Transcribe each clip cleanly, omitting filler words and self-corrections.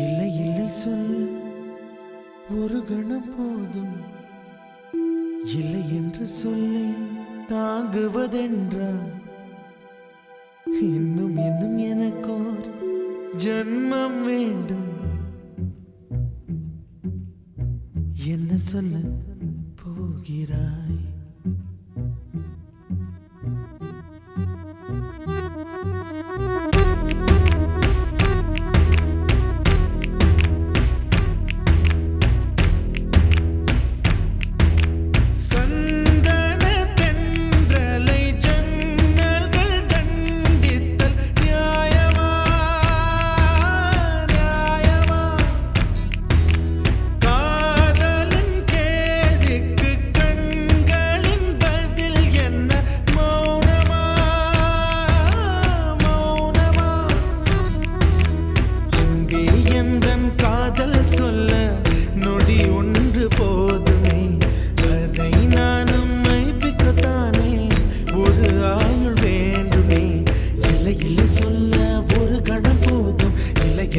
இல்லை இல்லை சொல்ல ஒரு கணம் போதும், இல்லை என்று சொல்லை தாங்குவதென்றா? இன்னும் இன்னும் எனக்கோர் ஜன்மம் வேண்டும். என்ன சொல்ல போகிறாய்?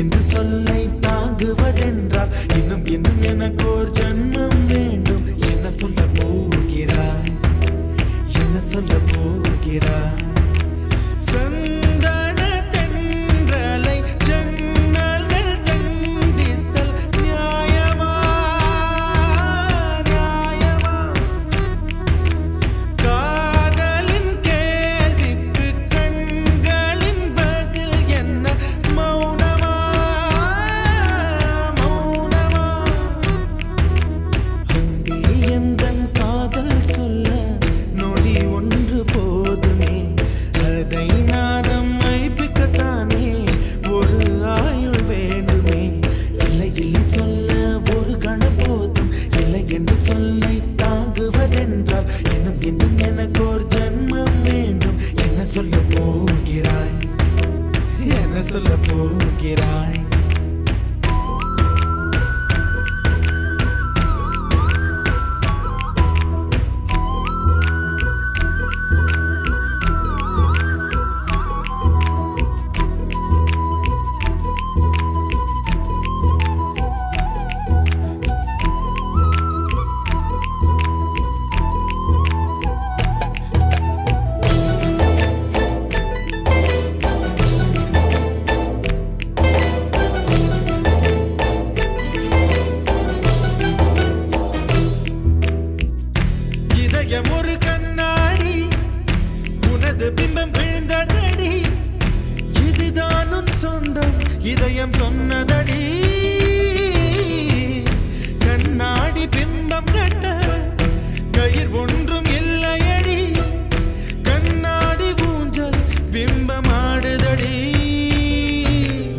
என்று சொல்லை தாங்குவதென்றால் இன்னும் இன்னும் எனக்கோர் ஜன்மம் வேண்டும். என்ன சொல்ல போகிறாய்? என்ன சொல்ல போகிறாய்? சந்தன தென்றலை ஜன்னல்கள் தண்டித்தல் நியாயமா நியாயமா? காதலின் கேள்விக்கு கண்களின் பதில் என்ன? மௌனமா மௌனமா? அன்பே எந்தன் காதல் சொல்ல நொடி ஒன்று போதுமே, அதை நானும் மைப்பிக்கத்தானே ஒரு ஆயுள் வேண்டுமே. இல்லை இல்லை சொல்ல ஒரு கணம் போதும், இல்லை என்று சொல்லை தாங்குவதென்றால் இன்னும் இன்னும் எனக்கோர் ஜன்மம் வேண்டும். என்ன சொல்ல போகிறாய்? என்ன சொல்ல போகிறாய்? ஒரு கண்ணாடி உனது பிம்பம் விழுந்ததடி, இதுதான் உன் சொந்தம் இதயம் சொன்னதடி. கண்ணாடி பிம்பம் கட்ட கயிர் ஒன்றும் இல்லையடி, கண்ணாடி ஊஞ்சல் பிம்பம் ஆடுதடி.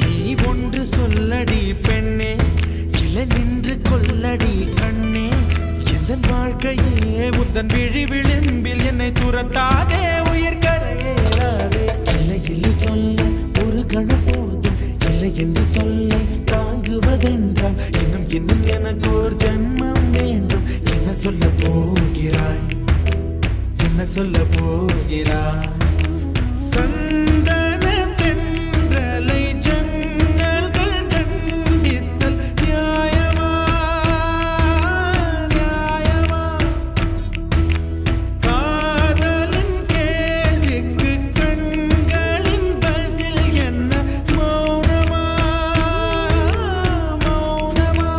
நீ ஒன்று சொல்லடி பெண்ணே, இல நின்று கொல்லடி கண்ணே. எந்தன் வாழ்க்கையே உந்தன் விழி விளிம்பில் என்னை துரத்தாதே, உயிர் கரையேறாதே. இல்லை இல்லை சொல்ல ஒரு கணம் போதும், இல்லை என்று சொல்லை தாங்குவதென்றால் இன்னும் இன்னும் எனக்கு ஒரு ஜன்மம் வேண்டும். என்ன சொல்ல போகிறாய்? என்ன சொல்ல போகிறாய்? சந்தன தென்றலை ஜன்னல்கள் தண்டித்தல் நியாயமா நியாயமா? காதலின் கேள்விக்கு கண்களின் பதில் என்ன? மௌனமா மௌனமா?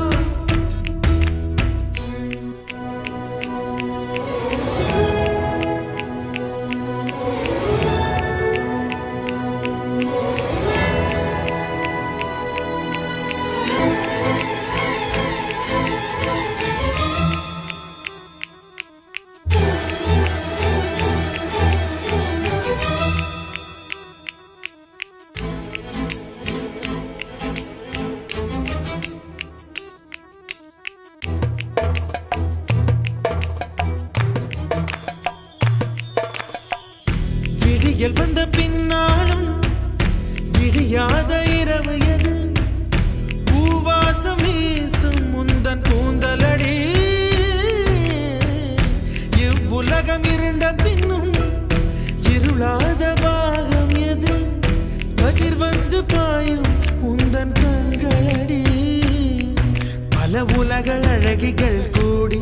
அழகிகள் கூடி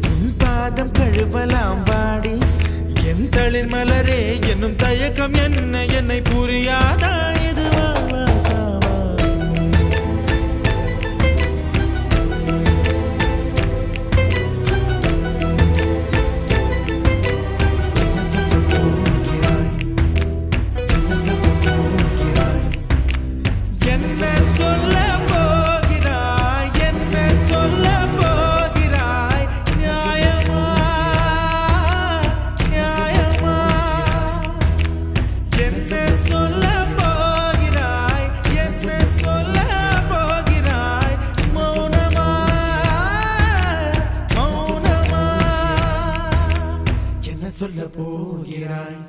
உன் பாதம் கழுவலாம் வாடி என் தளிர் மலரே என்னும் தயக்கம் என்ன என்னை புரியாதா இதுவா சாவா சொல்ல போகிறாய்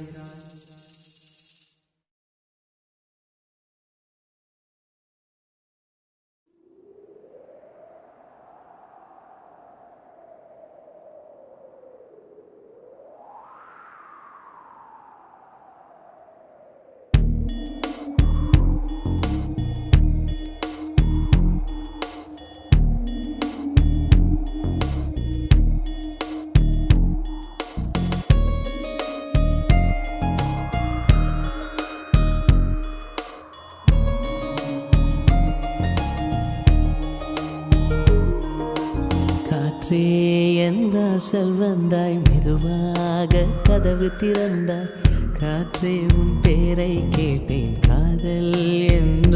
காற்றே என் வாசல் வந்தாய் மெதுவாக கதவு திறந்தாய் காற்றே உன் பேரை கேட்டேன் காதல் என்ற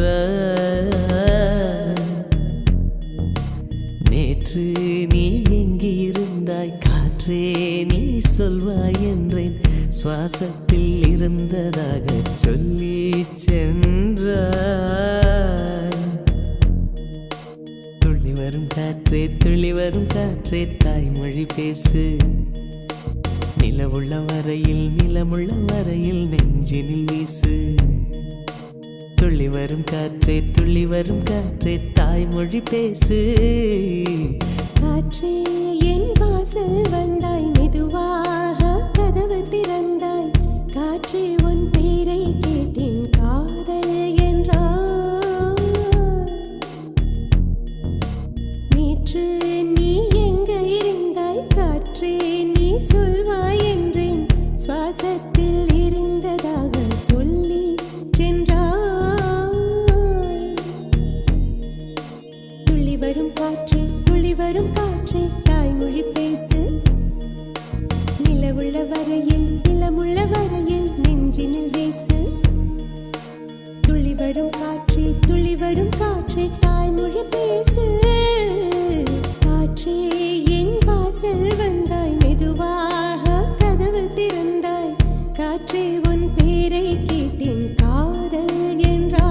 நேற்று நீ எங்கே இருந்தாய் காற்றே நீ சொல்வாய் என்றேன் சுவாசத்தில் இருந்ததாக சொல்லி சென்றாய் துள்ளி வரும் காற்றே தாய்மொழி பேசு நிலமுள்ள வரையில் நெஞ்சினில் வீசு துள்ளி வரும் காற்றே தாய்மொழி பேசு காற்றே என் வாசல் வந்தாய் மெதுவாக கதவு திறந்தாய் காற்றே உன் பேரை கேட்டேன் காதல் என்றாய் நேற்று நீ எங்க இருந்தாய் காற்றே நீ சொல்வாய் என்றேன் சுவாசத்தில் இருந்ததாக சொல்லி சென்றாய் துள்ளி வரும் காற்றே தாய்மொழி பேசு நிலமுள்ள வரையில் நெஞ்சினில் வீசு துள்ளி வரும் காற்றே தாய்மொழி பேசு காற்றே என் வாசல் வந்தாய் மெதுவாக கதவு திறந்தாய் காற்றே உன் பேரை கேட்டேன் காதல் என்றாய்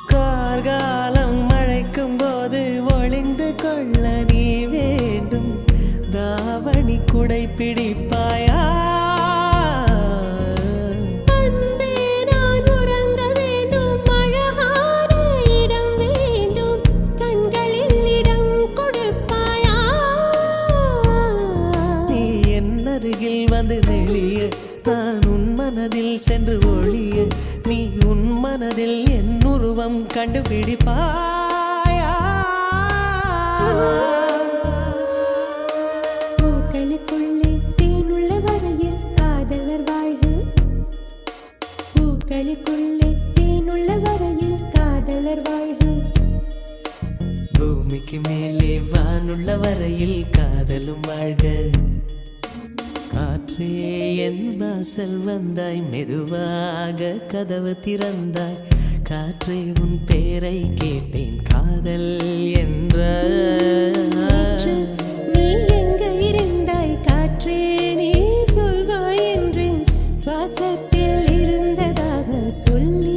கார்காலம் மழைக்கும் போது ஒளிந்து கொள்ள நீ வேண்டும் தாவணி குடை பிடிப்பாயா அன்பே நான் உறங்க வேண்டும் அழகான இடம் வேண்டும் கண்களில் இடம் கொடுப்பாயா நீ என் அருகில் வந்து நெளிய நான் உன் மனதில் சென்று ஒளிய நீ உன் மனதில் என் உருவம் கண்டுபிடிப்பாயா பூக்களுக்குள்ளே தேனுள்ள வரையில் காதலர் வாழ்க பூக்களுக்குள்ளே தேனுள்ள வரையில் காதலர் வாழ்க பூமிக்கு மேலே வானுள்ள வரையில் காதலும் வாழ்க காற்றே என் வாசல் வந்தாய் மெதுவாக கதவு திறந்தாய் காற்றே உன் பேரை கேட்டேன் காதல் என்ற காற்று, நீ எங்க இருந்தாய் காற்றே நீ சொல்வாய் என்றேன் சுவாசத்தில் இருந்ததாக சொல்லி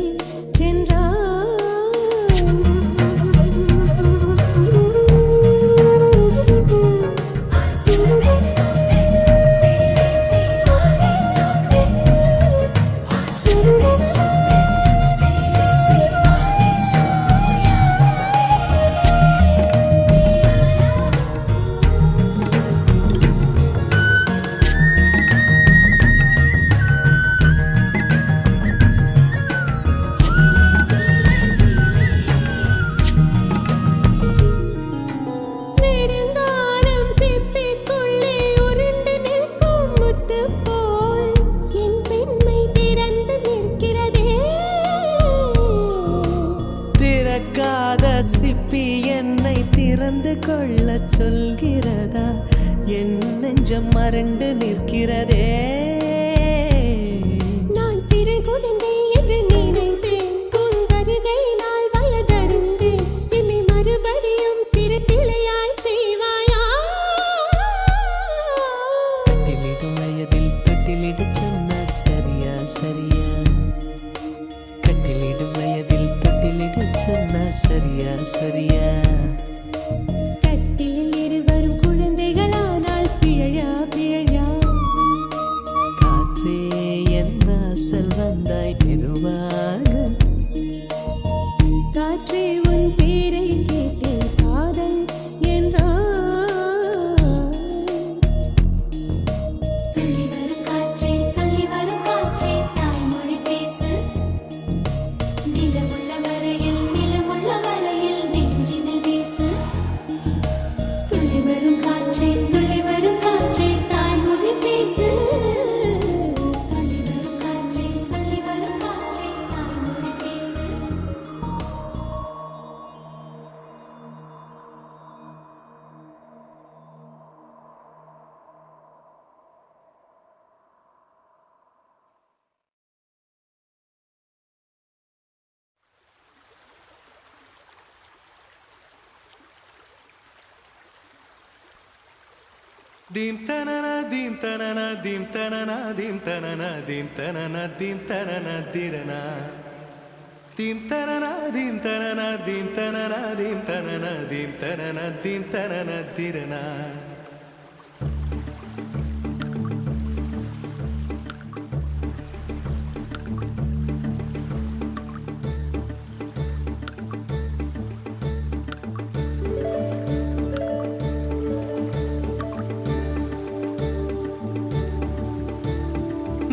நெஞ்சம் மறண்டு நிற்கிறதே. நான் சிறு குழந்தை என்று நினைத்தேன், உன் வருகையினால் வயதறிந்தேன். என்னை மறுபடியும் சிறு பிள்ளையாய் செய்வாயா? கட்டிலிடும் வயதில் தொட்டிலிட சொன்னால் சரியா சரியா? கட்டிலிடும் வயதில் தொட்டிலிட சொன்னால் சரியா சரியா? கட்டிலில் இருவரும் குழந்தைகளானால் பிழையா பிழையா? காற்றே என் வாசல் வந்தாய் மெதுவாக. காற்றே உன் பேரை கேட்டேன் காதல் என்றாய். துள்ளி வரும் காற்றே தாய்மொழி பேசு. நிலமுள்ள வரையில் நெஞ்சினில் வீசு. துள்ளி வரும் காற்றே தாய்மொழி பேசு. துள்ளி வரும் காற்றே தாய்மொழி பேசு. Dim tanana dim tanana dim tanana dim tanana dim tanana dim tanana dirana. Dim tanana dim tanana dim tanana dim tanana dim tanana dim tanana dirana.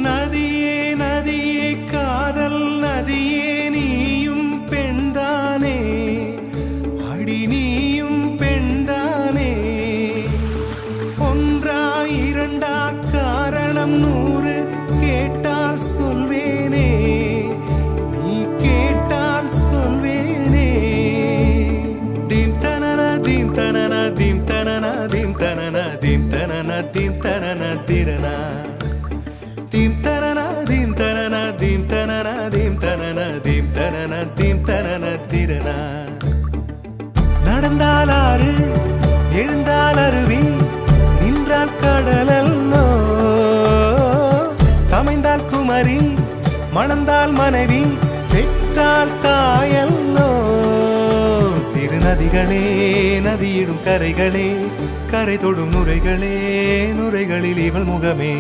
நதியே நதியே காதல் நதியே நீயும் பெண்தானே, அடி நீயும் பெண்தானே. ஒன்றா இரண்டா காரணம் 100 கேட்டால் சொல்வேனே, நீ கேட்டால் சொல்வேனே. தீம் தனன தீம் தனன தீம் தனன தீம் தனன தீம் தனன தீம் தனன திரனா. Dim tanana dim tanana dim tanana dim tanana dim tanana dim tanana dirana. நடந்தால் ஆறு எழுந்தால் அருவி, நின்றால் கடலல்லோ. சமைந்தால் குமரி மணந்தால் மனைவி, பெற்றால் தாயல்லோ. சிறு நதிகளே நதியிடும் கரைகளே, கரை தொடும் நுரைகளே நுரைகளில் இவள் முகமே.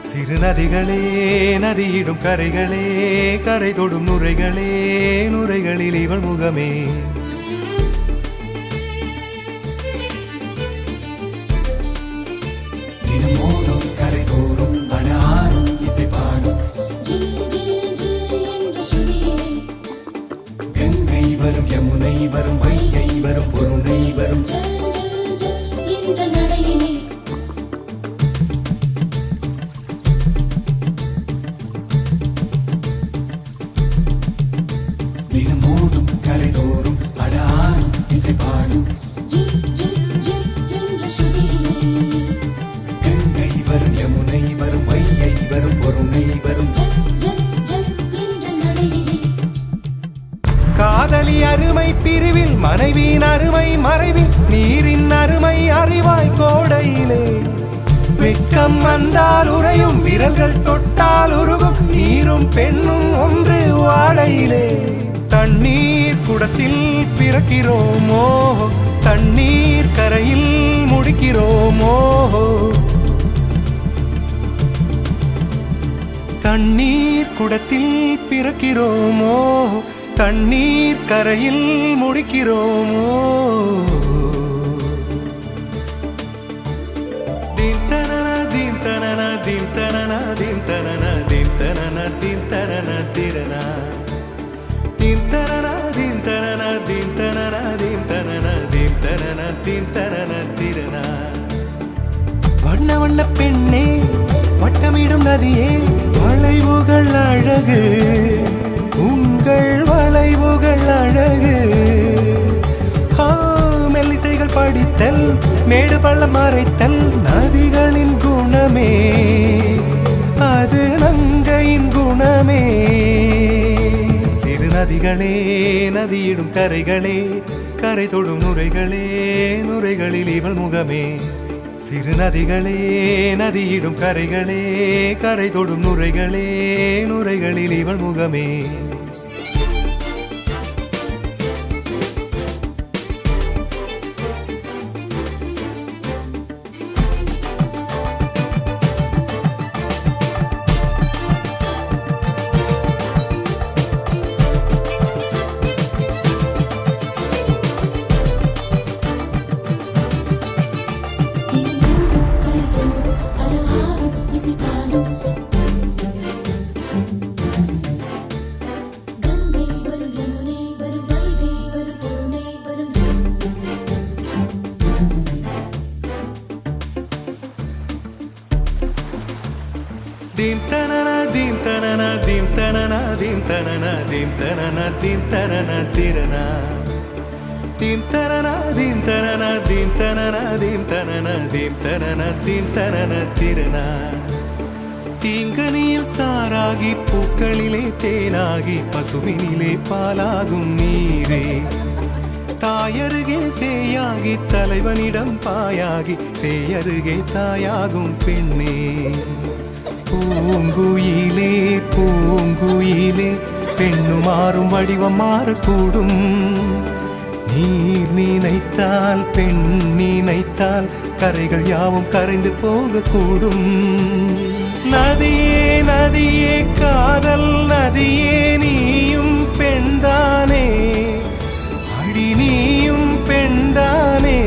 சிறு நதிகளே நதியிடும் கரைகளே, கரை தொடும் நுரைகளே நுரைகளில் இவள் முகமே. தினமோதும் கரை தோறும் அடாரும் இசைப்பாடும் கங்கை வரும் யமுனை வரும் வைகை வரும் பொருணை வரும் தினமோதும் கரை தோறும் அடாரும் இசைப்பாடும் கங்கை வரும் யமுனை வரும் வைகை வரும் பொருணை வரும். காதலி அருமை பிரிவில் மனைவியின் அருமை மறைவில், நீரின் அருமை அறிவாய் கோடையிலே. வெட்கம் வந்தால் உறையும் விரல்கள் தொட்டால் உருகும், நீரும் பெண்ணும் ஒன்று வாடையிலே. தண்ணீர் குடத்தில் பிறக்கிறோமோ, தண்ணீர் கரையில் முடிக்கிறோமோ. தண்ணீர் குடத்தில் பிறக்கிறோமோ, தண்ணீர் கரையில் முடிக்கிறோமோ. தீம் தனன தீம் தனன தீம் தனன தீம் தனன தீம் தனன தீம் தனன திரனா. தீம் தனன தீம் தனன தீம் தனன தீம் தனன தீம் தனன தீம் தனன திரனா. வண்ண வண்ண பெண்ணே வட்டமிடும் நதியே, வளைவுகள் அழகு உங்கள் வளைவுகள் அழகு. மெல்லிசைகள் படித்தல் மேடு பள்ளம் மறைத்தல் நதிகளின் குணமே அது நங்கையின் குணமே சிறு நதிகளே நதியிடும் கரைகளே கரை தொடும் நுரைகளே நுரைகளில் இவள் முகமே சிறு நதிகளே நதியிடும் கரைகளே கரை தொடும் நுரைகளே நுரைகளில் இவள் முகமே தினமூடும் கரைதோடும் அடலாரும் இசைச்சாடும் கங்கை வரும் யமுனை வரும் வைகை வரும் பொருணை வரும் Dim tanana dim tanana dim tanana dim tanana dim tanana dim tanana tirana dim tanana dim tanana dim tanana dim tanana dim tanana dim tanana tirana தீங்கனியில் சாராகி பூக்களிலே தேனாகி பசுவினிலே பாலாகும் நீரே தாயருகே சேயாகி தலைவனிடம் பாயாகி சேயருகே தாயாகும் பெண்ணே பூங்குயிலே பூங்குயிலே பெண்ணு மாறும் வடிவம் மாறக்கூடும் நீர் நினைத்தால் பெண் நினைத்தால் கரைகள் யாவும் கரைந்து போகக்கூடும் நதியே நதியே காதல் நதியே நீயும் பெண்தானே அடி நீயும் பெண்தானே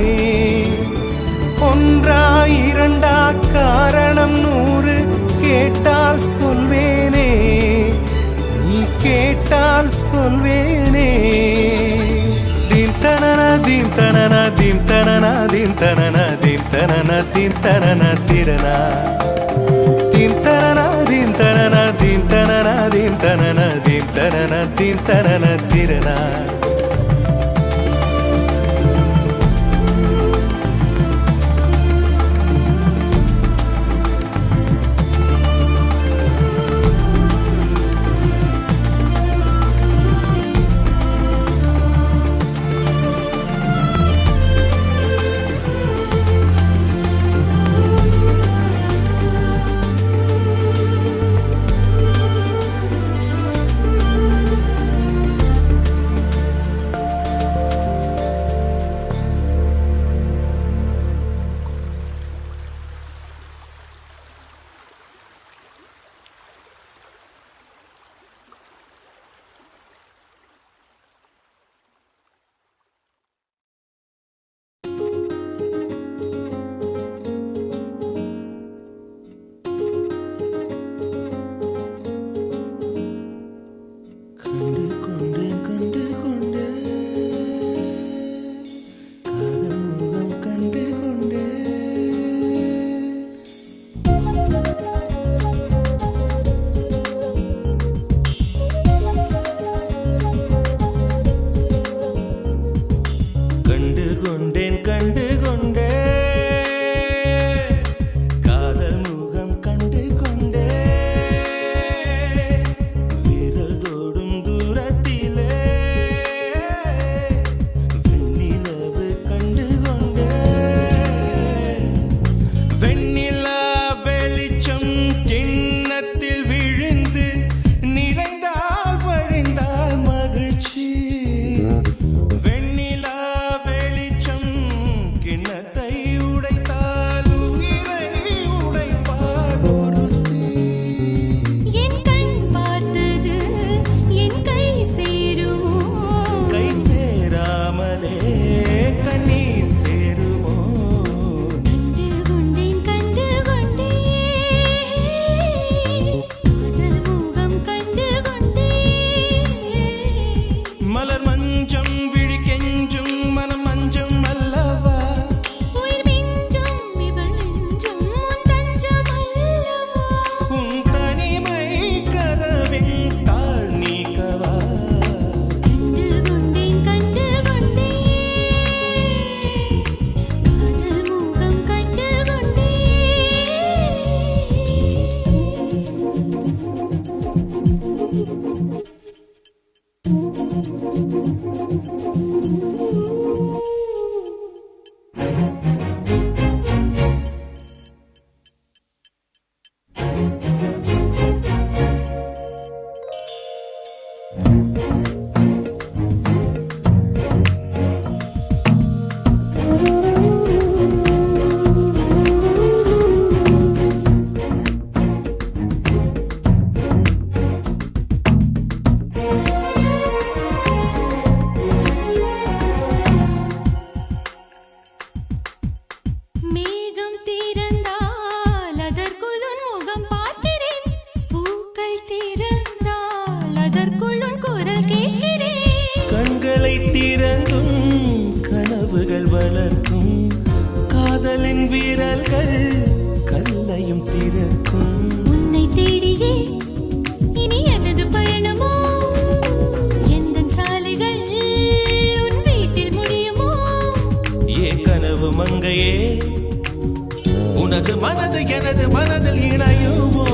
ஒன்றா இரண்டா காரணம் 100 கேட்டால் சொல்வேனே நீ கேட்டால் சொல்வேனே தீம் தனன தீம் தனன தீம் தனன தீம் தனன தீம் தனன தீம் தனன திரனா தீம் தனன தீம் தனன தீம் தனன தீம் தனன தீம் தனன தீம் தனன திரனா எனது மனதில் இணையுமோ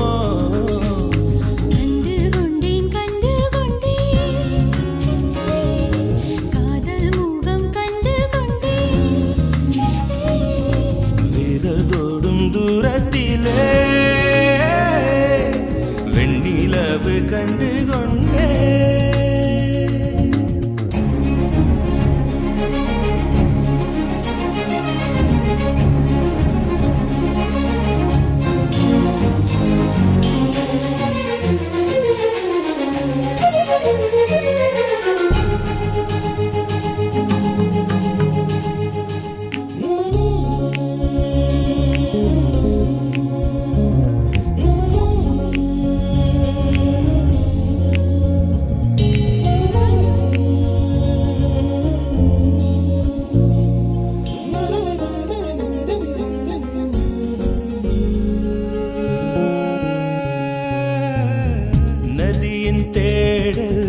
கண்டு கொண்டேன் காதல் முகம் கண்டு கொண்டேன் விரல் தொடும் தூரத்திலே வெண்ணிலவு கண்டு கொண்டே நதியின் தேடல்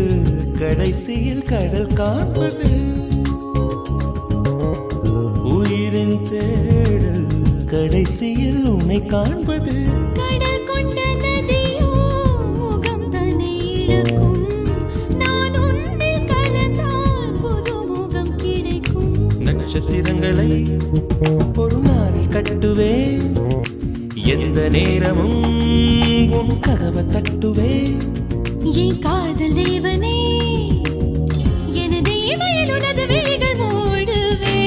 கடைசியில் கடல் காண்பது உயிரின் தேடல் கடைசியில் உன்னை காண்பது கடல் கொண்ட நதியோ முகம் தன்னை இழக்கும் நான் உன்னில் கலந்தால் புது முகம் கிடைக்கும் நட்சத்திரங்களை ஒரு நாளில் கட்டுவேன் எந்த நேரமும் உன் கதவை தட்டுவேன் என் காதல் தேவனே எனது இமையில் உனது விழிகள் மூடுவே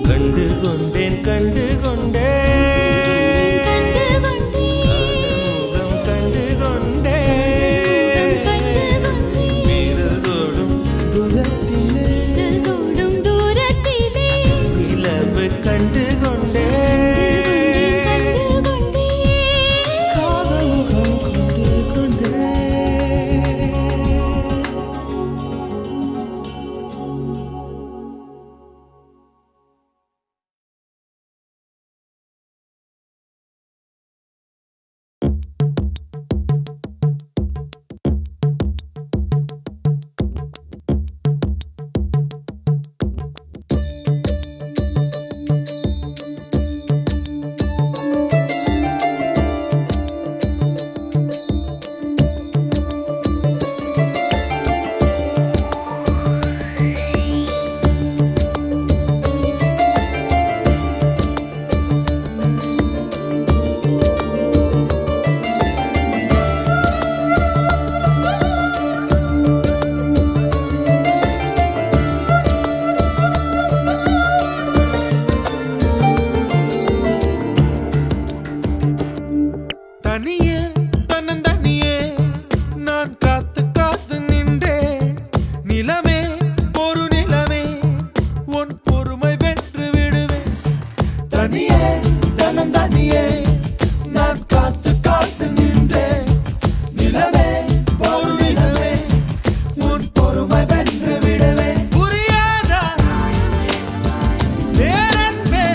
கண்டு கொண்டேன் கண்டு கொண்டேன் கண்டு கொண்டேன் முகம் கண்டு கொண்டேன் கண்டு கொண்டேன் விரல் தொடும் தூரத்திலே தொடும் தூரத்திலே நிலவு கண்டு கொண்டேன் கண்டு கொண்டேன் காதல் முகம் கொண்டு கொண்டேன் தனியே தன்னந்தனியே நான் காத்து காத்து நின்றேன் நிலமே ஒரு நிலமே உன் பொறுமை வென்று விடுவேன் தனியே தன்னந்தனியே நான் காத்து காத்து நின்றேன் நிலமே ஒரு நிலமே உன் பொறுமை வென்று விடுவேன் புரியாதா வேறென்பே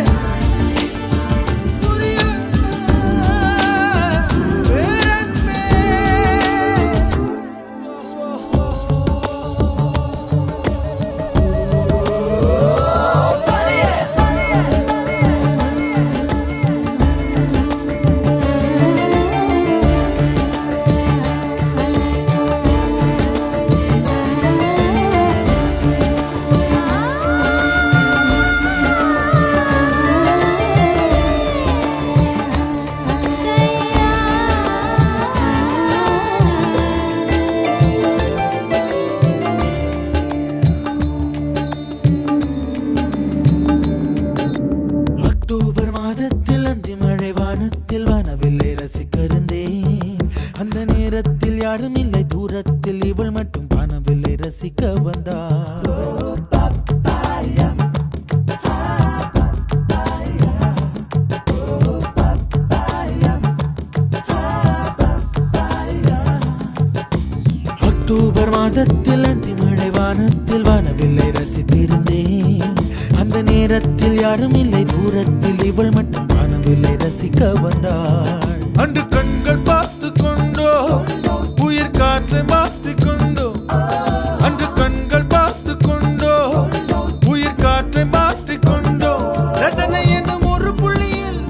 அக்டோபர் மாதத்தில் அந்தி மழை வானத்தில் வானவில்லை ரசிக்கிறந்தேன் அந்த நேரத்தில் யாரும் இல்லை தூரத்தில் இவள் மட்டும் வானவில்லை ரசிக்க வந்தாள் அக்டோபர் மாதத்தில் அந்தி மழை வானத்தில் வானவில்லை ரசித்திருந்தேன் அந்த நேரத்தில் யாரும் இல்லை தூரத்தில் இவள் மட்டும் வானவில்லை ரசிக்க வந்தாள் அன்று கண்கள் பார்த்து கொண்டோ உயிர் காற்றை மாற்றிக் கொண்டோ அன்று கண்கள் பார்த்து கொண்டோ உயிர் காற்றை மாற்றிக் கொண்டோ ரசனை என்னும் ஒரு புள்ளியில்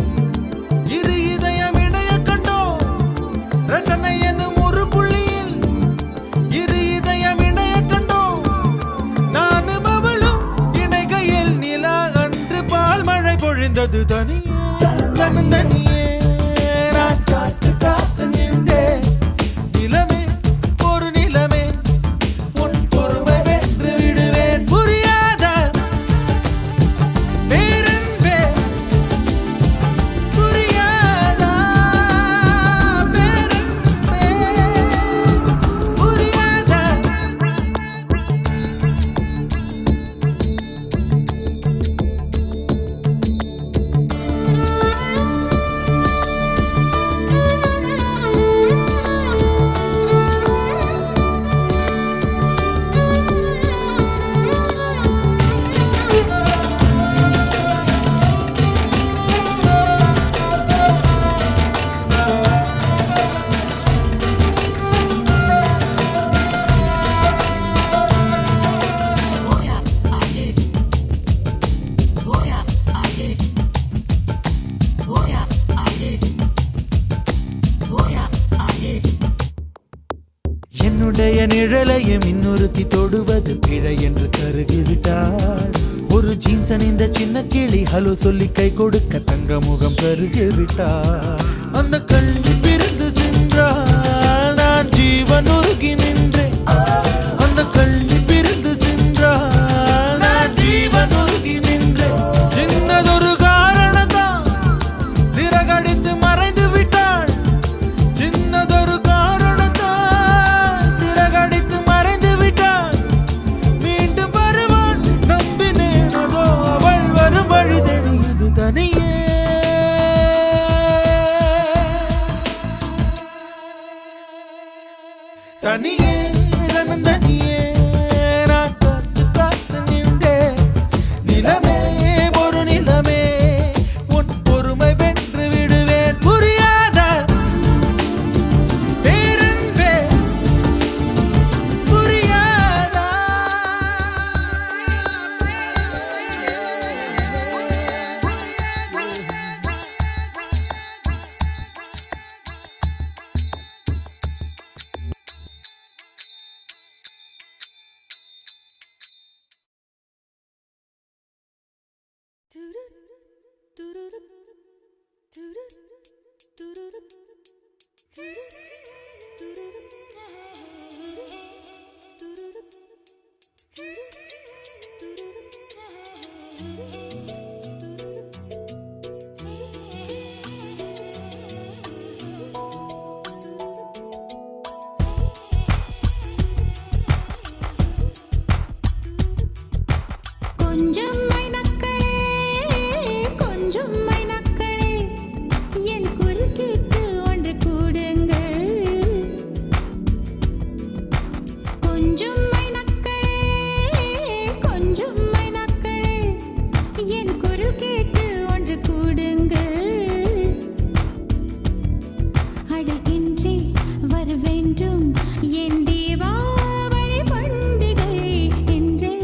என்னுடைய நிழலையும் இன்னொருத்தி தொடுவது பிழை என்று கருகிவிட்டாள். ஒரு ஜீன்ஸ் அணிந்த சின்ன கிளி ஹலோ சொல்லி கை கொடுக்க தங்க முகம் கருகிவிட்டாள். அந்த கல்வி பிரிந்து சென்றால் நான் ஜீவன் உருகி நின்றேன். அந்த கல்வி பிரிந்து சென்றால் நான் ஜீவன் உருகி நின்றேன். சின்னதொரு காரணத்தான் சிறகடித்து மறைந்து விட்டாள். சின்னதொரு காரணத்தான் சிறகடித்து மறைந்து விட்டாள். மீண்டும் வருவாள் நம்பினேனதோ அவள் வரும் வழி தெரியுது தனியே. தனியே தனியே நான் காத்து காத்து நின்றேன். நிலமே ஒரு நிலமே உன் பொறுமை வென்று விடுவேன். புரியாத பேரன்பே புரியாதா. கொஞ்சம் மைனக்களே கொஞ்சம் மைனக்களே என் குரல் கேட்டு ஒன்று கூடுங்கள். கொஞ்சம் மைனக்களே கொஞ்சம் மைனக்களே என் குரல் கேட்டு ஒன்று கூடுங்கள். அழகின்றி வர வேண்டும் என் தீபாவளி பண்டிகை என்றே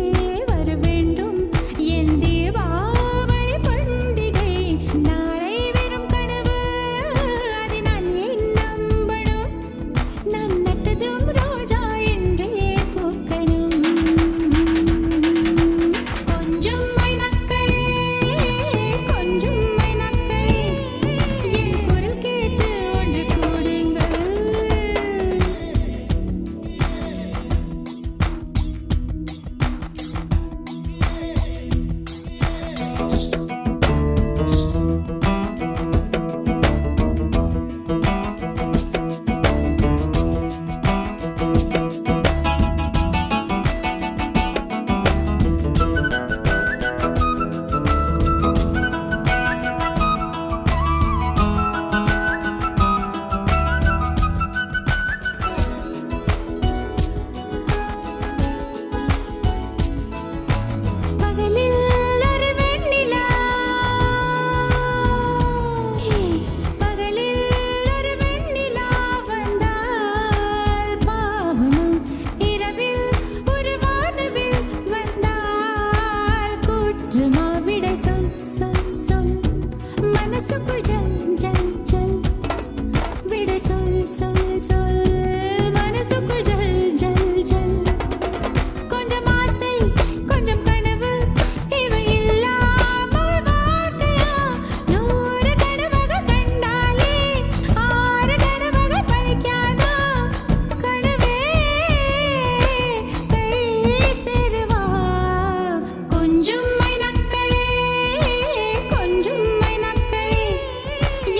வர வேண்டும் என் தீபாவளி பண்டிகை. நாளை வெறும் கனவு அதை நான் ஏன் நம்பணும். நான் நட்டதும் ரோஜா என்றே பூக்கணும். கொஞ்சம் மைனக்களே கொஞ்சம் மைனக்களே என் குரல் கேட்டு ஒன்று கூடுங்கள். பகலில் ஒரு வெண்ணிலா பகலில் ஒரு வெண்ணிலா வந்தால் பாவமா. இரவில் ஒரு வானவில் வந்தால் குற்றமா. விடை சொல் சொல் சொல் மனசுக்குள் ஜல் ஜல் ஜல். விடை சொல் சொல் சொல் மனசுக்குள் ஜல் ஜல் ஜல். கொஞ்சம் ஆசை கொஞ்சம் கனவு இவை இல்லாமல் வாழ்க்கையா. 100 கனவுகள் கண்டாலே 6 கனவுகள் பழிக்காதா. கனவே கை சேருவா. கொஞ்சம் மைனக்களே கொஞ்சம் மைனக்களே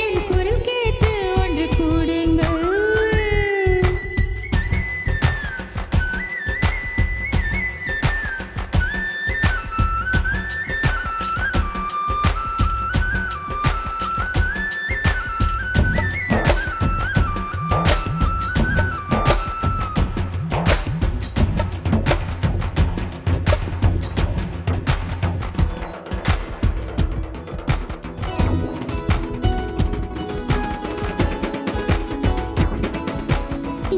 என் குரல் கேட்டு ஒன்று கூடுங்கள்.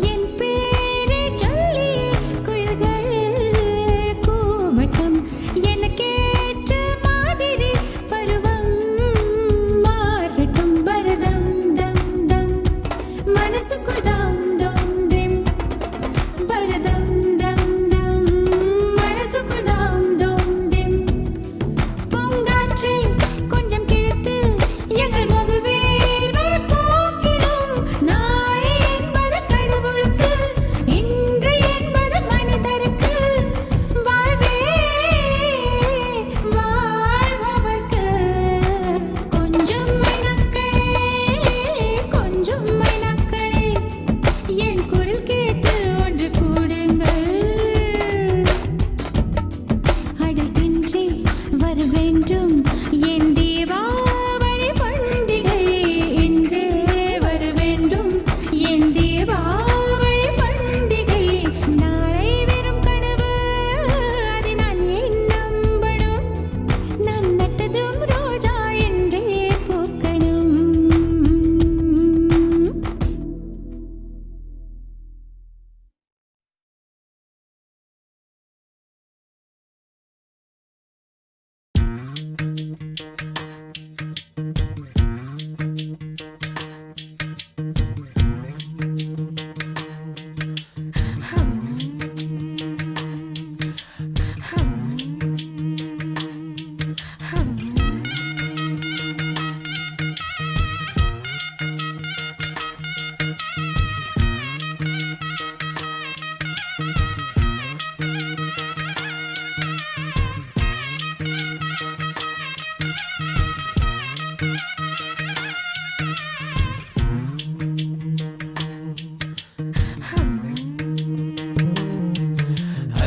என் பேரை சொல்லி குயில்கள் கூவட்டும். எனக்கேற்ற மாதிரி பருவம் மாறட்டும். பரதம் தம் தம் மனசுக்குள் தம் தம் திம்.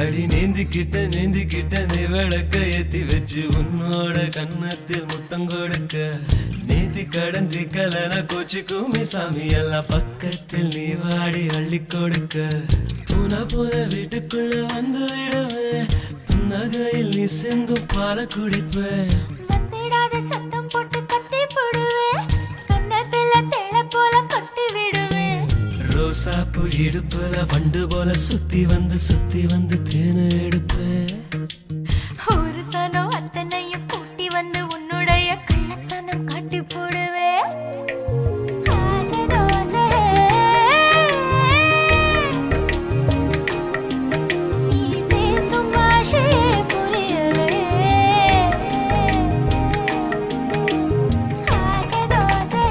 அடி நீந்திக்கிட்ட நீ விளக்க ஏத்தி வச்சு உன்னோட கன்னத்தில் முத்தம் கொடுக்க நீதி கடந்தி கலன கோச்சிக்குமே சாமி எல்லாம் பக்கத்தில் நீ வாடி அள்ளி கொடுக்க புன வீட்டுக்குள்ள வந்து விடுவேன் புன்னகையில் நீ செங்கும் பால குடிப்பேன் வந்திடாத சத்தம் போட்டு கத்தி போடுவேன் கன்னத்துல தேள போல கொட்டி விடுவேன் ரோசாப்பூ இடுப்புல வண்டு போல சுத்தி வந்து தேன எடுப்பேன் ஒரு சனம் அத்தனையும் கூட்டி வந்து உன்னுடைய கள்ளத்தனம் காட்டி போடுவேன் ஆசை தோசை நீ பேசும் பாஷையே புரியலே ஆசை தோசை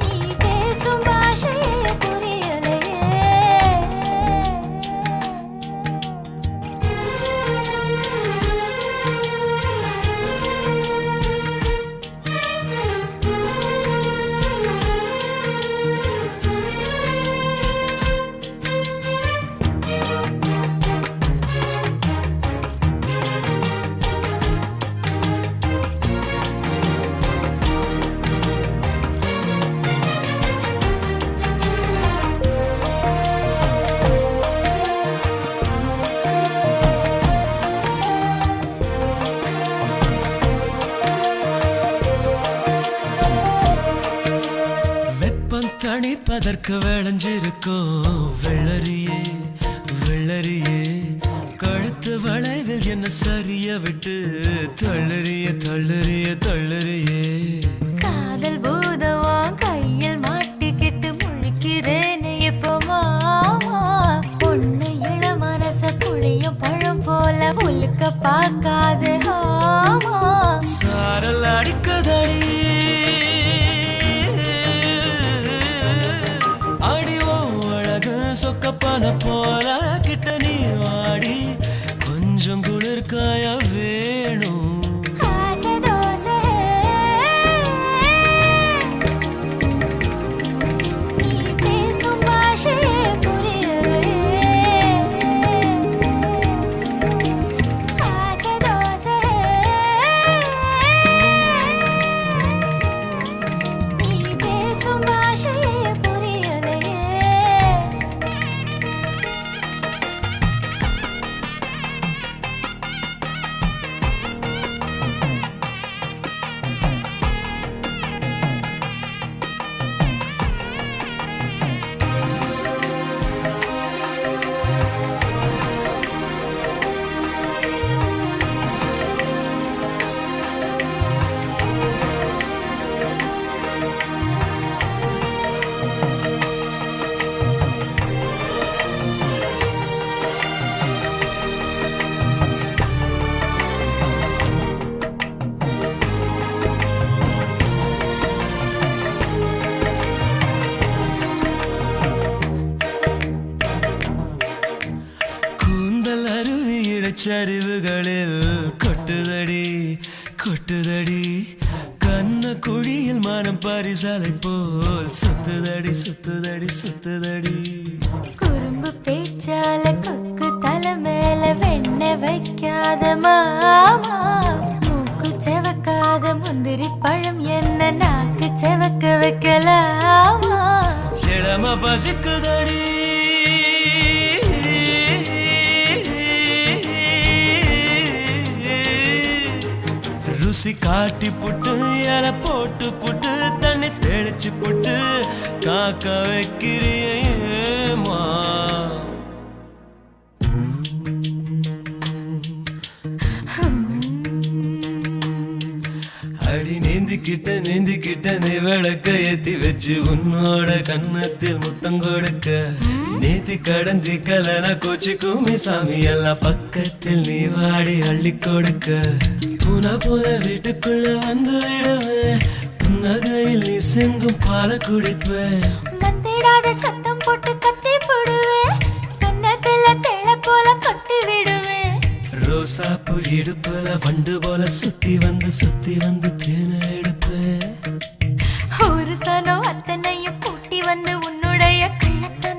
நீ பேசும் பாஷையே புரியலே வெப்பம் தணிப்பதற்கு விளைஞ்சிருக்கும் வெள்ளரியே கழுத்து வளைவில் என்ன சரிய விட்டு தள்ளறியே காதல் பூதம் கையில் மாட்டிக்கிட்டு முழிக்கிறேனே இப்போ மாமா பொண்ணு இள மனச புளியும் பழம் போல உலுக்க பார்க்காது ஆமா சாரல் அடிக்குதடி அடிவோ அழகு சொக்கப்பன போல கிட்ட நீ வாடி கொஞ்சம் குளிர்காய வேணும் ஆசை தோசை நீ பேசும் பாஷையே புரியலே ஆசை தோசை நீ பேசும் பாஷையே புரியலே கூந்தல் அருவி இடைச்சரிவுகளில் கொட்டுதடி கண்ண குழியில் மனம் பரிசலை போல் சுத்துதடி குறும்பு பேச்சால கொக்கு தலை மேல வெண்ண வைக்காத மாமா மூக்கு செவக்காத முந்திரி பழம் என்ன நாக்கு செவக்க வைக்கலாமா இளம பசிக்குதடி ருசி காட்டி புட்டு இலை போட்டு புட்டு தண்ணி தெளிச்சு புட்டு காக்க வைக்கிறியேமா அடி நீந்திக்கிட்ட நீ விளக்க ஏத்தி வச்சு உன்னோட கன்னத்தில் முத்தம் கொடுக்க நீதி கடந்தி கலன கோச்சிக்குமே சாமி எல்லாம் பக்கத்தில் நீ வாடி அள்ளி கொடுக்க புன வீட்டுக்குள்ள வந்து விடுவேன் புன்னகையில் நீ செங்கும் பால குடிப்பேன் வந்திடாத சத்தம் போட்டு கத்தி போடுவேன் கன்னத்துல தேள போல கொட்டி விடுவேன் ரோசாப்பூ இடுப்புல வண்டு போல சுத்தி வந்து தேன எடுப்பேன் ஒரு சனம் அத்தனையும் கூட்டி வந்து உன்னுடைய கள்ளத்தனம்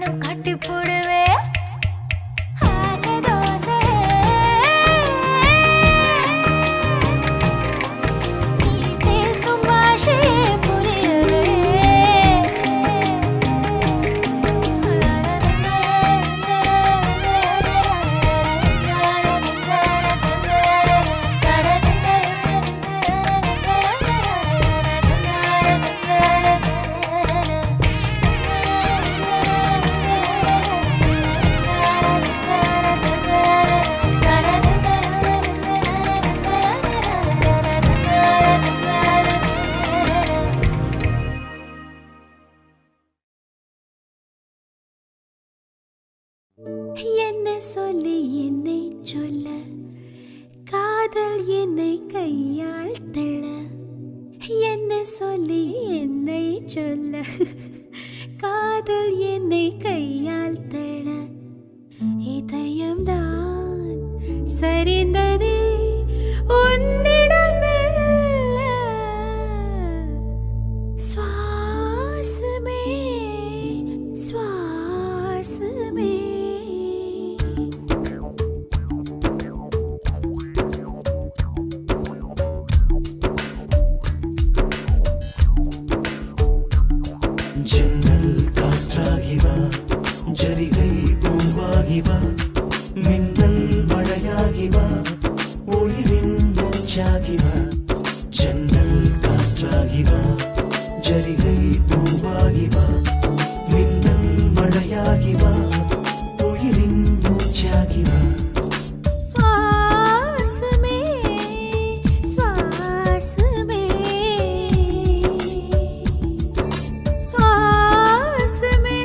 சொல்லி என்னை சொல்ல காதல் என்னை கையால் தள்ள என்ன சொல்லி என்னை சொல்ல காதல் என்னை கையால் தள்ள இதயம்தான் சரிந்ததே உன்னிடம் மெல்ல. சுவாசமே சுவாசமே ஜன்னல் காற்றாகிவா ஜரிகை பூவாகிவா மின்னல் மழையாகிவா உயிரின் மூச்சாகிவா ஜன்னல் காற்றாகிவா ஜரிகை பூவாகிவா மின்னல் மழையாகிவா உயிரின் மூச்சாகிவா சுவாசமே சுவாசமே சுவாசமே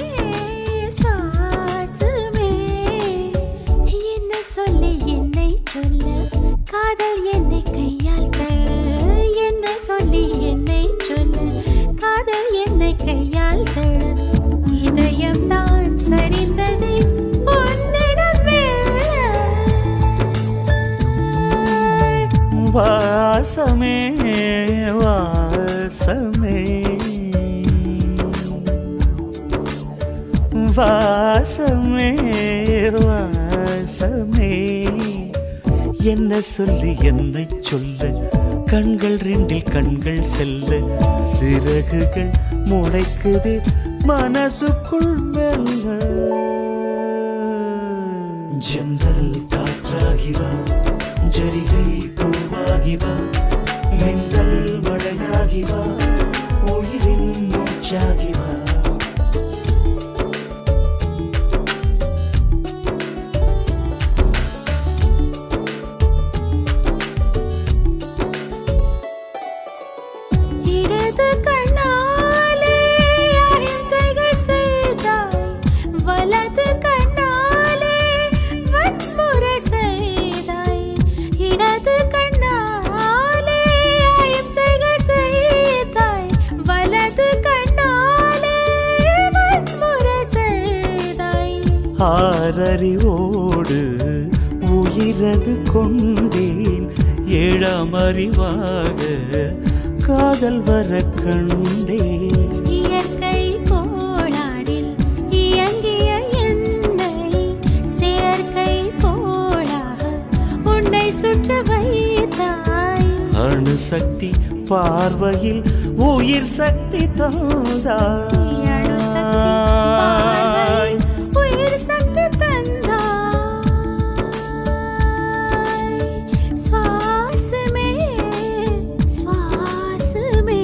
சுவாசமே என்ன சொல்லி என்னை சொல்ல காதல் என்னை கையால் தள்ள என்ன சொல்லி என்னை சொல்ல காதல் என்னை கையால் தள்ள இதயம் தான் சரிந்தது உன்னிடம் மெல்ல. வாசமே வாசமே வாசமே வாசமே என்ன சொல்லி என்னை சொல்ல கண்கள் ரெண்டில் கண்கள் செல்ல சிறகுகள் முளைக்குது மனசுக்குள் மெல்ல ஜன்னல் காற்றாகிவா ஜரிகை பூவாகிவா மின்னல் மழையாகிவா உயிரின் மூச்சாகிவா இடது கண்ணாலே அகிம்சைகள் செய்தாய் வலது கண்ணாலே வன்முறை செய்தாய் இடது கண்ணாலே அகிம்சைகள் செய்தாய் வலது கண்ணாலே வன்முறை செய்தாய் ஆறறிவோடு உயிரது கொண்டேன் ஏழாம் அறிவாக காதல் வர கண்டேன் இயற்கை கோளாறில் இயங்கிய என்னை செயற்கை கோளாக உன்னை சுற்ற வைத்தாய் அணுசக்தி பார்வையில் உயிர் சக்தி தந்தாய் அணு சக்தி பார்வையில் உயிர் சக்தி தந்தாய் சுவாசமே சுவாசமே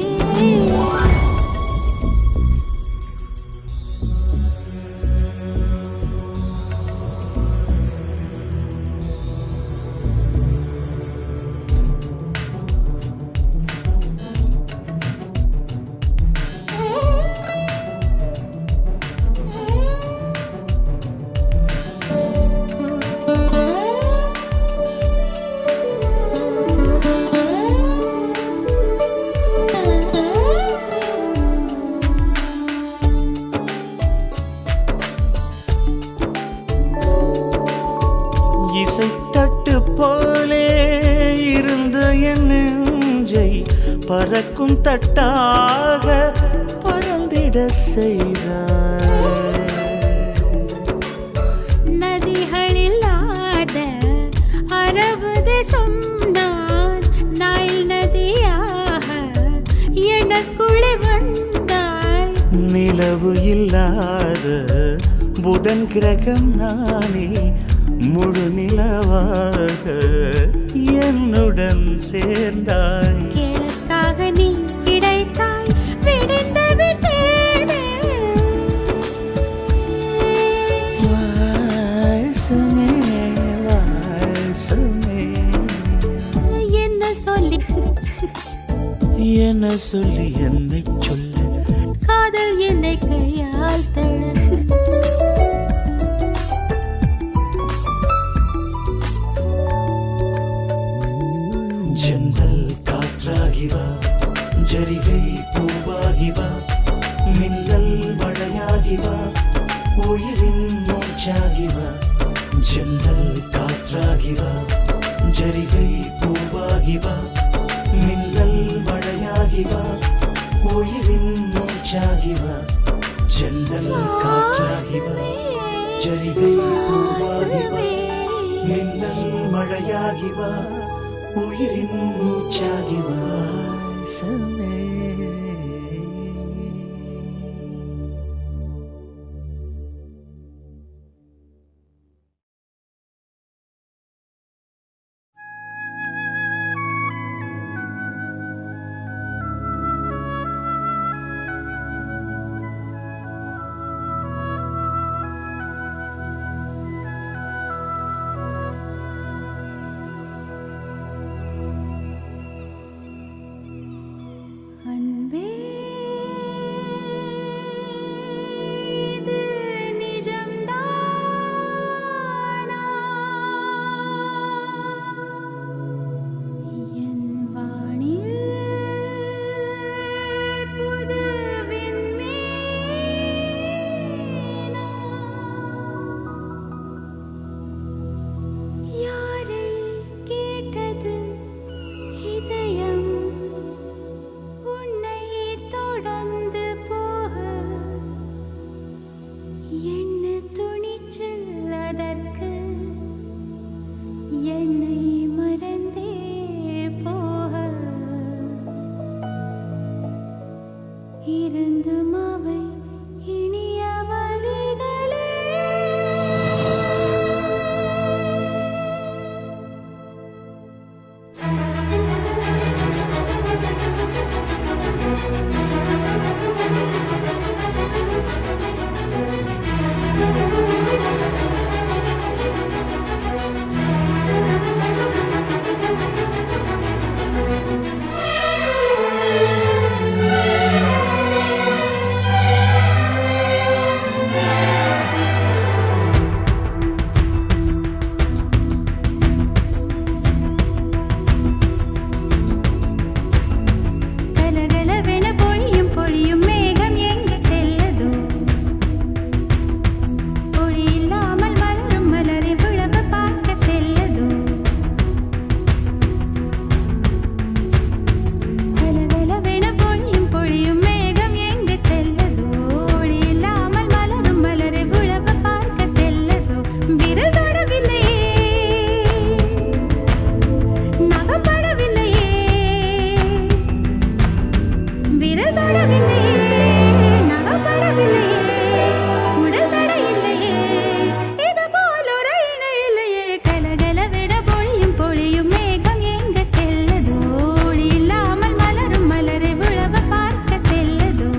இசைத்தட்டு போலே இருந்த என் நெஞ்சை பறக்கும் தட்டாக பறந்திட செய்தாய் நதிகளில்லாத அரபு தேசம் நான் நைல் நதியாக எனக்குள்ளே வந்தாய் நிலவு இல்லாத புதன் கிரகம் நானே முழு நிலவாக என்னுடன் சேர்ந்தாய் கிழக்காக நீ கிடைத்தாய் விடிந்து விட்டேனே வாசமே வாசமே என்ன சொல்லி என்ன சொல்லி என்னை சொல்ல காதல் என்னை கையால் தள்ள ஜரிகை பூவாகி வா மின்னல் மழையாகி வா உயிரின் மூச்சாகி வா ஜன்னல் காற்றாகி வா ஜரிகை பூவாகி வா மின்னல் மழையாகி வா உயிரின் மூச்சாகி வா ஜன்னல் காற்றாகி வா ஜரிகை பூவாகி வா மின்னல் மழையாகி வா உயிரின் மூச்சாகி வா சமே அன்பே இது நிஜம்தானா என் வானில் புது விண்மீனா யாரை கேட்டது இதயம் உன்னை தொடர்ந்து போக என்ன துணிச்சல் அதற்கு என்னை மறந்தே போக இருந்தும் அவை இனிய வழிகளே கலகலவென பொழியும் பொழியும் மேகம் எங்கு செல்லதோ பொழி இல்லாமல் மலரும் மலரை விழவு பார்க்க செல்லதோ கலகலவென பொழியும் பொழியும் மேகம் எங்கு செல்லதோ பொழி இல்லாமல் மலரும் மலரை விழவு பார்க்க செல்லதோ விரல் தொடவில்லையே நகப்படவில்லையே விரல் தொடவில்லையே நகப்படவில்லையே உடல் தட இல்லையே இது போல் ஒரு இணை இல்லையே கலகலவென பொழியும் பொழியும் மேகம் எங்க செல்லதோ ஒளி இல்லாமல் மலரும் மலரை விழவ பார்க்க செல்லதோ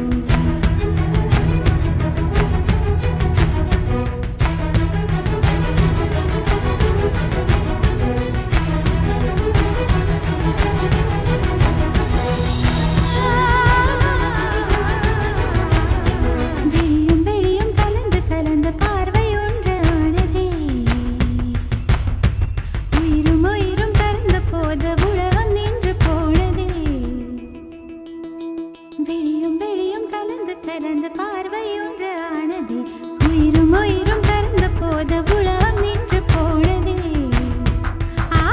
விழியும் விழியும் கலந்து கலந்த பார்வை ஒன்று ஆனதே உயிரும் உயிரும் கலந்த போத உலகம் நின்று போனதே விழியும் விழியும் கலந்து கலந்த பார்வை ஒன்று ஆனதே உயிரும் உயிரும் கலந்த போத உலகம் நின்று போனதே ஆ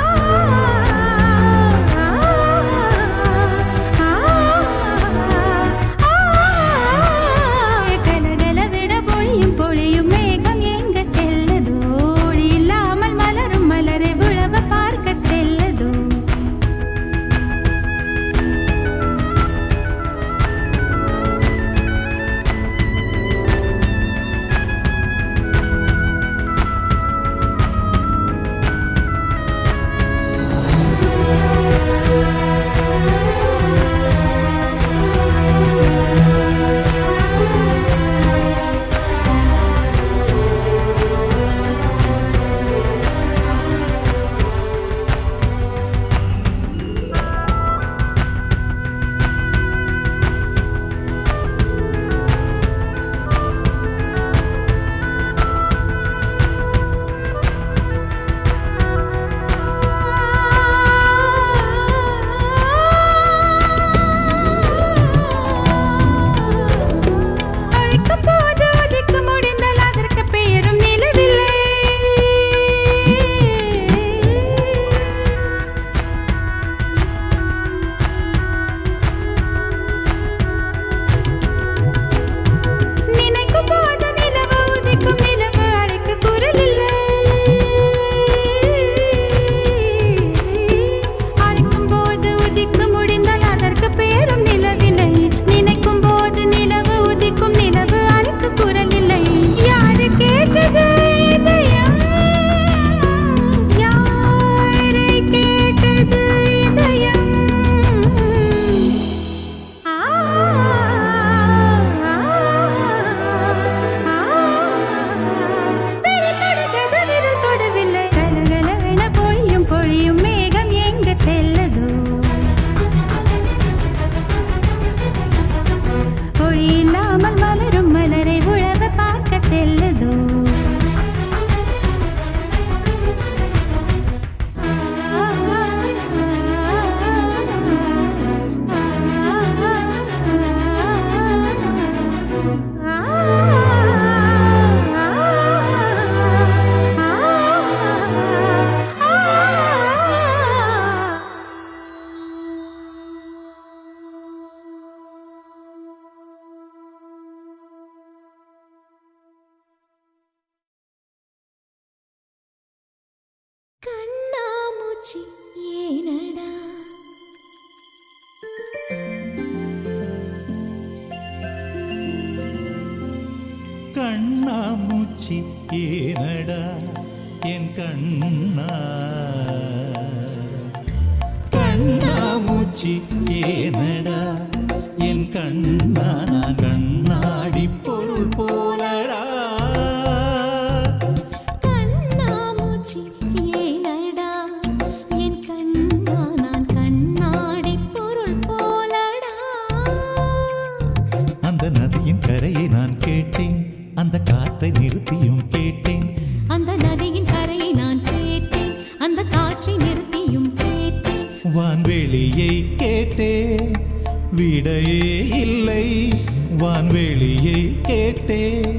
கலகலவென பொழியும் பொழியும் மேகம் எங்க செல்லதோ ஒளி இல்லாமல் மலரும் மலரை விழவ பார்க்க செல்லதோ கண்ணாமூச்சி ஏனடா கண்ணாமூச்சி ஏனடா என் கண்ணா கண்ணாமூச்சி ஏனடா என் கண்ணா நான் கண்ணாடி பொருள் போலடா கண்ணாமூச்சி ஏனடா என் கண்ணா நான் கண்ணாடி பொருள் போலடா அந்த நதியின் கரையை நான் கேட்டேன் அந்த காற்றை நிறுத்தியும் கேட்டேன் அந்த நதியின் கரையை நான் கேட்டேன் அந்த காற்றை நிறுத்தியும் கேட்டேன் வான்வெளியை கேட்டேன் விடையே இல்லை வான்வெளியை கேட்டேன்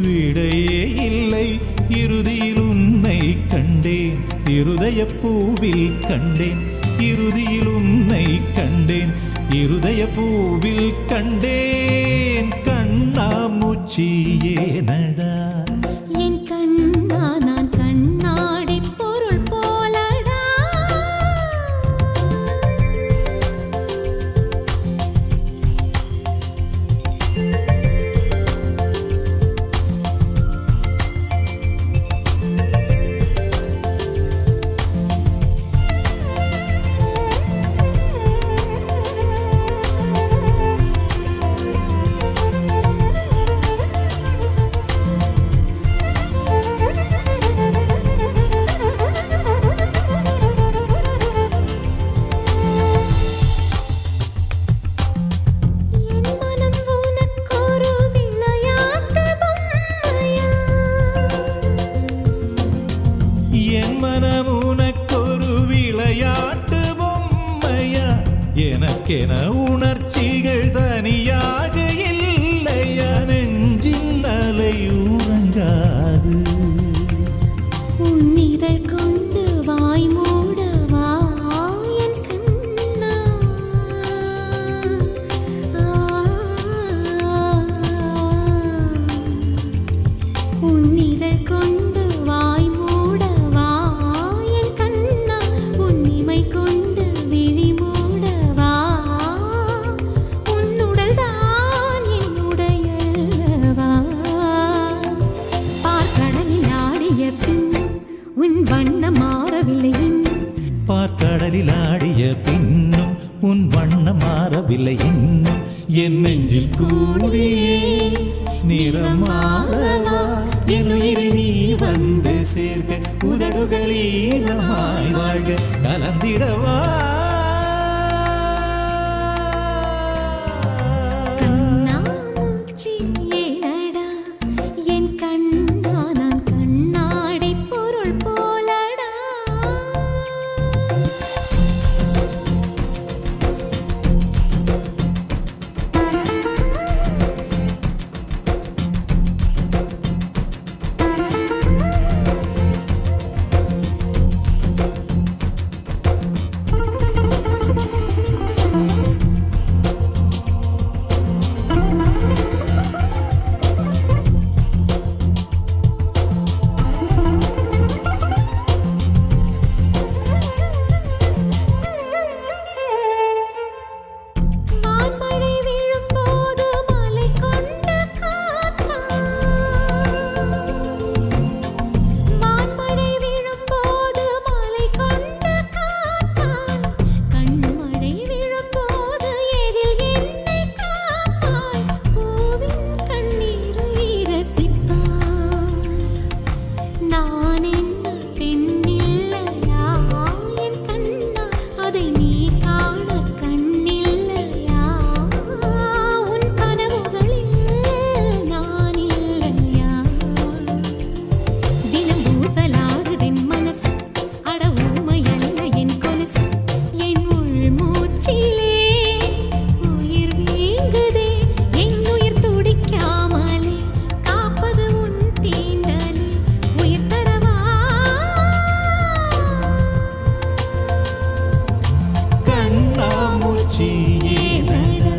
விடையே இல்லை இறுதியில் உன்னை கண்டேன் இருதய பூவில் கண்டேன் இறுதியில் உன்னை கண்டேன் இருதய பூவில் கண்டேன் கண்ணாமூச்சி ஏனடா என் கண்ணா நான் கண்ணாடி பொருள் போலடா என் மனம் உனக்கொரு விளையாட்டு பொம்மையா என் மனம் உனக்கொரு விளையாட்டு பொம்மையா எனக்கென உணர்ச்சிகள் தனியாக இல்லையா நெஞ்சின் அலை உறங்காது உன் இதழ் கொண்டு வாய் மூடவா என் கண்ணா உன் இதழ் கொண்டு வாய் மூடவா என் கண்ணா உன் இமை கொண்டு விழி மூடவா உன் உடல்தான் என் உடையல்லவா பார்க்கடலில் ஆடிய பின்னும் உன் வண்ணம் மாறவில்லை இன்னும் பார்க்கடலில் ஆடிய பின்னும் உன் வண்ணம் மாறவில்லை இன்னும் என் நெஞ்சில் கூடியே நிறம் மாறவா என் உயிரில் நீ வந்து சேர்க உதடுகள் ஈரமாய் வாழ்க கலந்திடவா கண்ணாமூச்சி ஏனடா என் கண்ணா நான் கண்ணாடி பொருள் போலடா வான்மழை விழும்போது மலை கொண்ட காத்தா வான்மழை விழும்போது மலை கொண்ட காத்தா கண்மழை விழும்போது எதில் என்னை காப்பாய் பூவின் கண்ணீரை ரசிப்பாய் நான் என்ன பெண்ணில்லையா என் கண்ணா அதை நீ காண கண்ணில்லையா உன் கனவுகளில் நான் இல்லையா தினம் ஊசலாடுதென் மனசு அட ஊமையல்ல என் கொலுசு என் உள்மூச்சிலே உயிர் வீங்குதே என் உயிர் துடிக்காமலே காப்பது உன் தீண்டலே உயிர் தரவா கண்ணாமூச்சி ஏனடா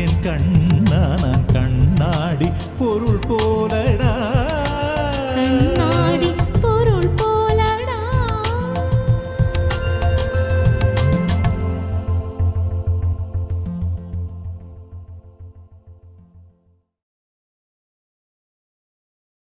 என் கண்ணா நான் கண்ணாடி பொருள் போலடா